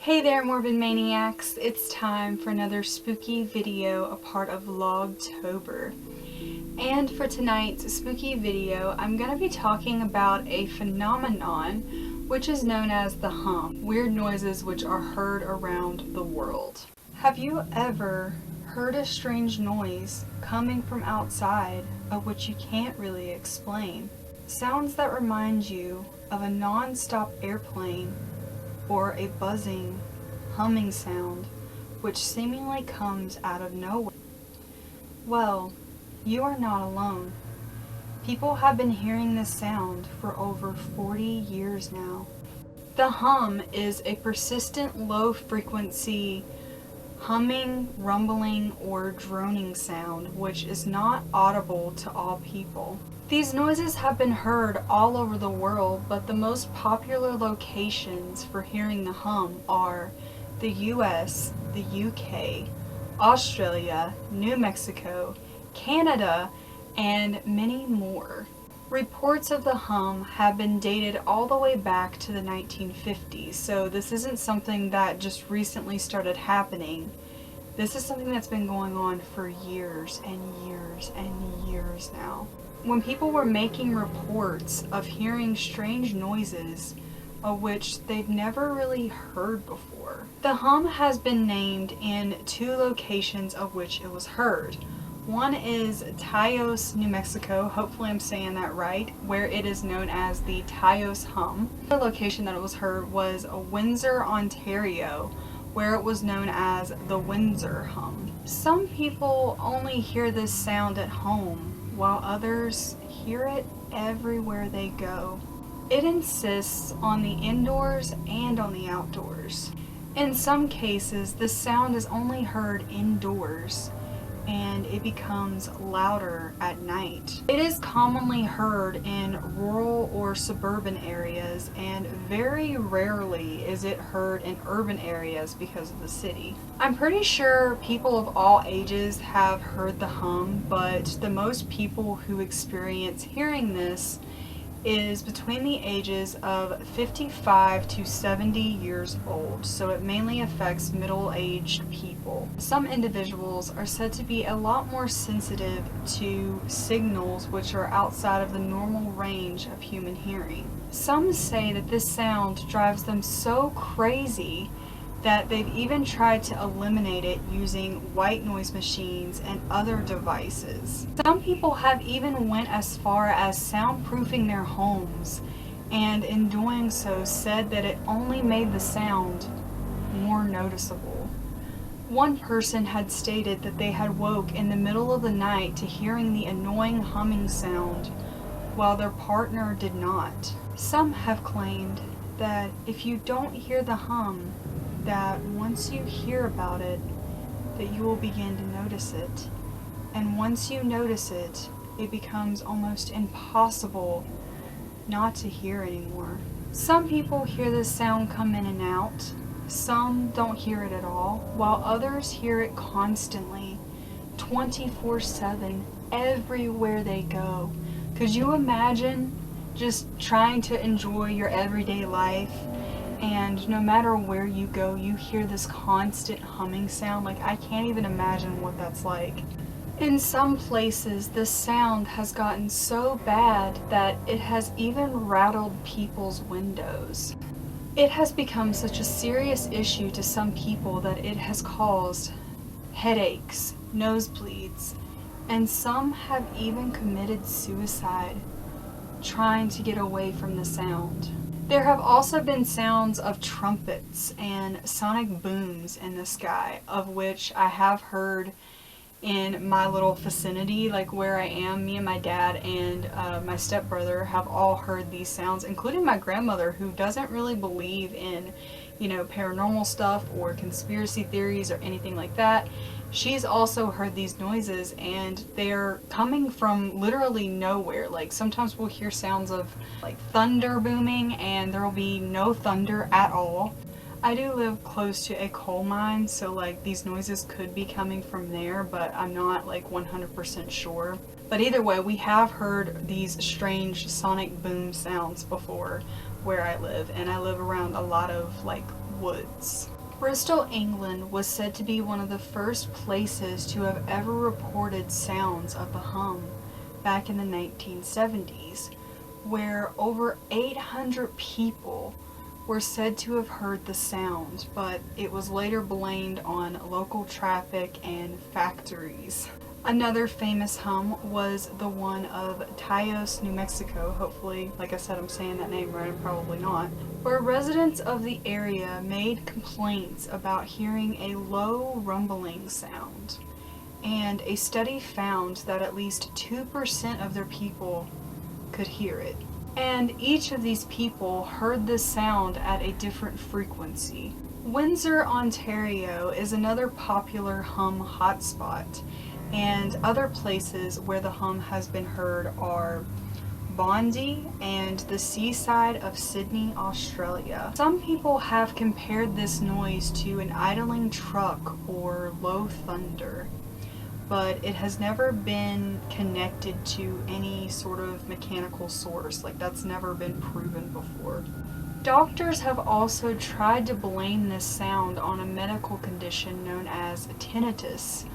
Hey there, Morbid Maniacs! It's time for another spooky video, a part of Vlogtober. And for tonight's spooky video, I'm going to be talking about a phenomenon which is known as the hum. Weird noises which are heard around the world. Have you ever heard a strange noise coming from outside of which you can't really explain? Sounds that remind you of a non-stop airplane or a buzzing, humming sound which seemingly comes out of nowhere. Well, you are not alone. People have been hearing this sound for over 40 years now. The hum is a persistent low-frequency humming, rumbling, or droning sound which is not audible to all people. These noises have been heard all over the world, but the most popular locations for hearing the hum are the US, the UK, Australia, New Mexico, Canada, and many more. Reports of the hum have been dated all the way back to the 1950s, so this isn't something that just recently started happening. This is something that's been going on for years and years and years now. When people were making reports of hearing strange noises of which they'd never really heard before. The hum has been named in two locations of which it was heard. One is Taos, New Mexico, hopefully I'm saying that right, where it is known as the Taos hum. The location that it was heard was Windsor, Ontario, where it was known as the Windsor hum. Some people only hear this sound at home, while others hear it everywhere they go. It insists on the indoors and on the outdoors. In some cases, the sound is only heard indoors, and it becomes louder at night. It is commonly heard in rural or suburban areas, and very rarely is it heard in urban areas because of the city. I'm pretty sure people of all ages have heard the hum, but the most people who experience hearing this is between the ages of 55 to 70 years old, so it mainly affects middle-aged people. Some individuals are said to be a lot more sensitive to signals which are outside of the normal range of human hearing. Some say that this sound drives them so crazy that they've even tried to eliminate it using white noise machines and other devices. Some people have even went as far as soundproofing their homes, and in doing so said that it only made the sound more noticeable. One person had stated that they had woke in the middle of the night to hearing the annoying humming sound, while their partner did not. Some have claimed that if you don't hear the hum, that once you hear about it, that you will begin to notice it. And once you notice it, it becomes almost impossible not to hear anymore. Some people hear this sound come in and out. Some don't hear it at all, while others hear it constantly, 24/7, everywhere they go. Could you imagine just trying to enjoy your everyday life and no matter where you go, you hear this constant humming sound. Like, I can't even imagine what that's like. In some places, this sound has gotten so bad that it has even rattled people's windows. It has become such a serious issue to some people that it has caused headaches, nosebleeds, and some have even committed suicide trying to get away from the sound. There have also been sounds of trumpets and sonic booms in the sky, of which I have heard in my little vicinity, like where I am. Me and my dad and my stepbrother have all heard these sounds, including my grandmother, who doesn't really believe in, paranormal stuff or conspiracy theories or anything like that. She's also heard these noises, and they're coming from literally nowhere. Like, sometimes we'll hear sounds of like thunder booming, and there'll be no thunder at all. I do live close to a coal mine, so like these noises could be coming from there, but I'm not like 100% sure. But either way, we have heard these strange sonic boom sounds before where I live, and I live around a lot of like woods. Bristol, England was said to be one of the first places to have ever reported sounds of the hum back in the 1970s, where over 800 people were said to have heard the sound, but it was later blamed on local traffic and factories. Another famous hum was the one of Taos, New Mexico. Hopefully, like I said, I'm saying that name right, probably not. Where residents of the area made complaints about hearing a low rumbling sound. And a study found that at least 2% of their people could hear it. And each of these people heard this sound at a different frequency. Windsor, Ontario is another popular hum hotspot, and other places where the hum has been heard are Bondi and the seaside of Sydney, Australia. Some people have compared this noise to an idling truck or low thunder, but it has never been connected to any sort of mechanical source. Like, that's never been proven before. Doctors have also tried to blame this sound on a medical condition known as tinnitus,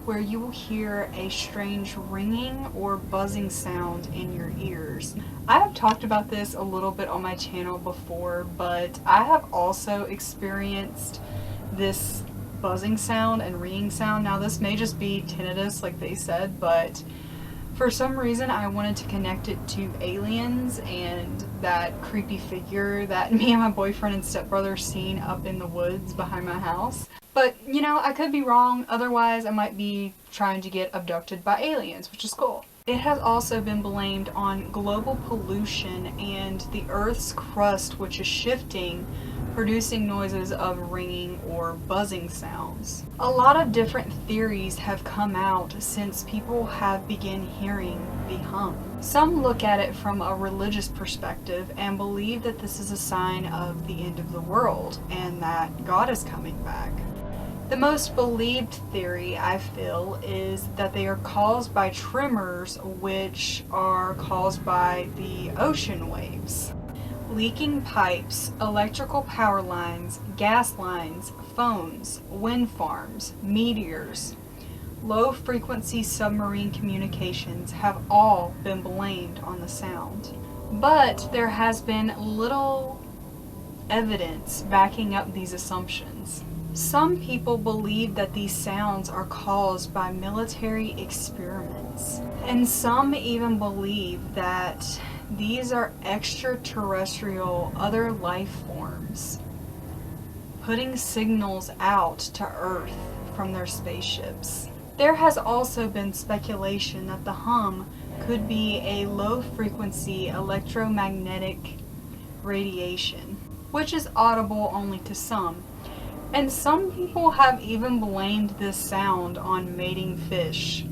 where you will hear a strange ringing or buzzing sound in your ears. I have talked about this a little bit on my channel before, but I have also experienced this buzzing sound and ringing sound. Now, this may just be tinnitus like they said, but for some reason I wanted to connect it to aliens and that creepy figure that me and my boyfriend and stepbrother seen up in the woods behind my house. But, I could be wrong. Otherwise, I might be trying to get abducted by aliens, which is cool. It has also been blamed on global pollution and the Earth's crust, which is shifting, producing noises of ringing or buzzing sounds. A lot of different theories have come out since people have begun hearing the hum. Some look at it from a religious perspective and believe that this is a sign of the end of the world and that God is coming back. The most believed theory, I feel, is that they are caused by tremors, which are caused by the ocean waves. Leaking pipes, electrical power lines, gas lines, phones, wind farms, meteors, low-frequency submarine communications have all been blamed on the sound. But there has been little evidence backing up these assumptions. Some people believe that these sounds are caused by military experiments, and some even believe that these are extraterrestrial other life forms putting signals out to Earth from their spaceships. There has also been speculation that the hum could be a low-frequency electromagnetic radiation, which is audible only to some. And some people have even blamed this sound on mating fish.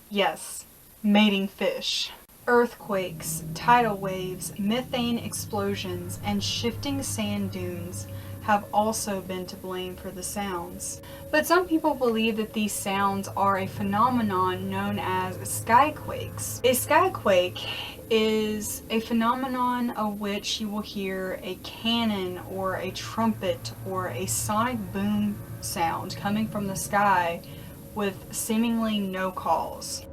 Yes, mating fish. Earthquakes, tidal waves, methane explosions, and shifting sand dunes have also been to blame for the sounds. But some people believe that these sounds are a phenomenon known as skyquakes. A skyquake is a phenomenon of which you will hear a cannon or a trumpet or a sonic boom sound coming from the sky with seemingly no cause.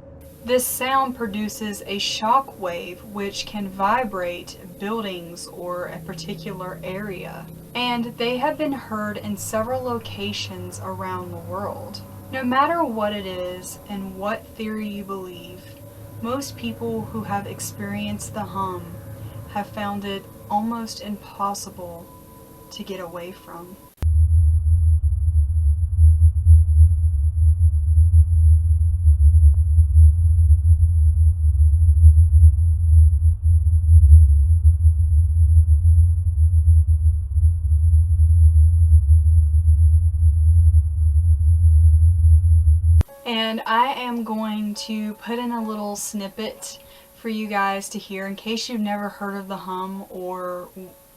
This sound produces a shock wave which can vibrate buildings or a particular area, and they have been heard in several locations around the world. No matter what it is and what theory you believe, most people who have experienced the hum have found it almost impossible to get away from. And I am going to put in a little snippet for you guys to hear in case you've never heard of the hum or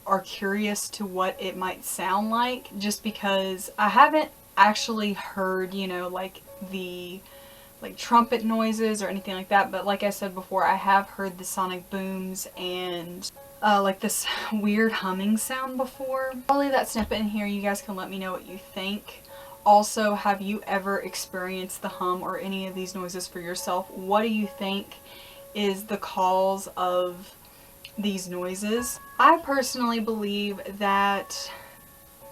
are curious to what it might sound like, just because I haven't actually heard, you know, like the trumpet noises or anything like that, but like I said before, I have heard the sonic booms and like this weird humming sound before. I'll leave that snippet in here. You guys can let me know what you think. Also, have you ever experienced the hum or any of these noises for yourself? What do you think is the cause of these noises? I personally believe that,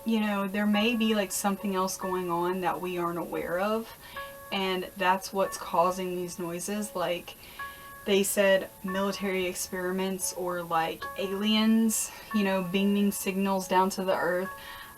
you know, there may be like something else going on that we aren't aware of, and that's what's causing these noises. Like they said, military experiments or like aliens, you know, beaming signals down to the earth.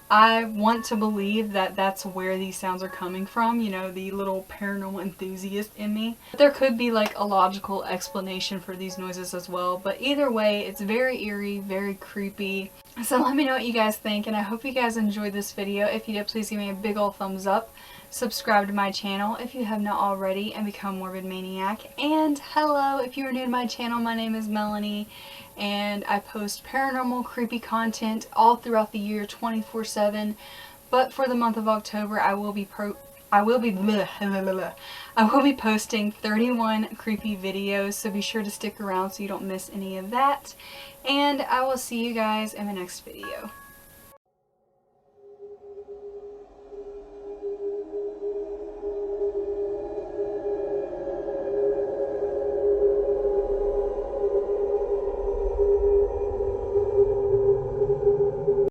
I want to believe that that's where these sounds are coming from, you know, the little paranormal enthusiast in me. There could be like a logical explanation for these noises as well, but either way, it's very eerie, very creepy. So let me know what you guys think, and I hope you guys enjoyed this video. If you did, please give me a big ol' thumbs up. Subscribe to my channel if you have not already, and become Morbid Maniac. And hello, if you are new to my channel, my name is Melanie, and I post paranormal, creepy content all throughout the year 24/7. But for the month of October, I will be posting 31 creepy videos, so be sure to stick around so you don't miss any of that. And I will see you guys in the next video.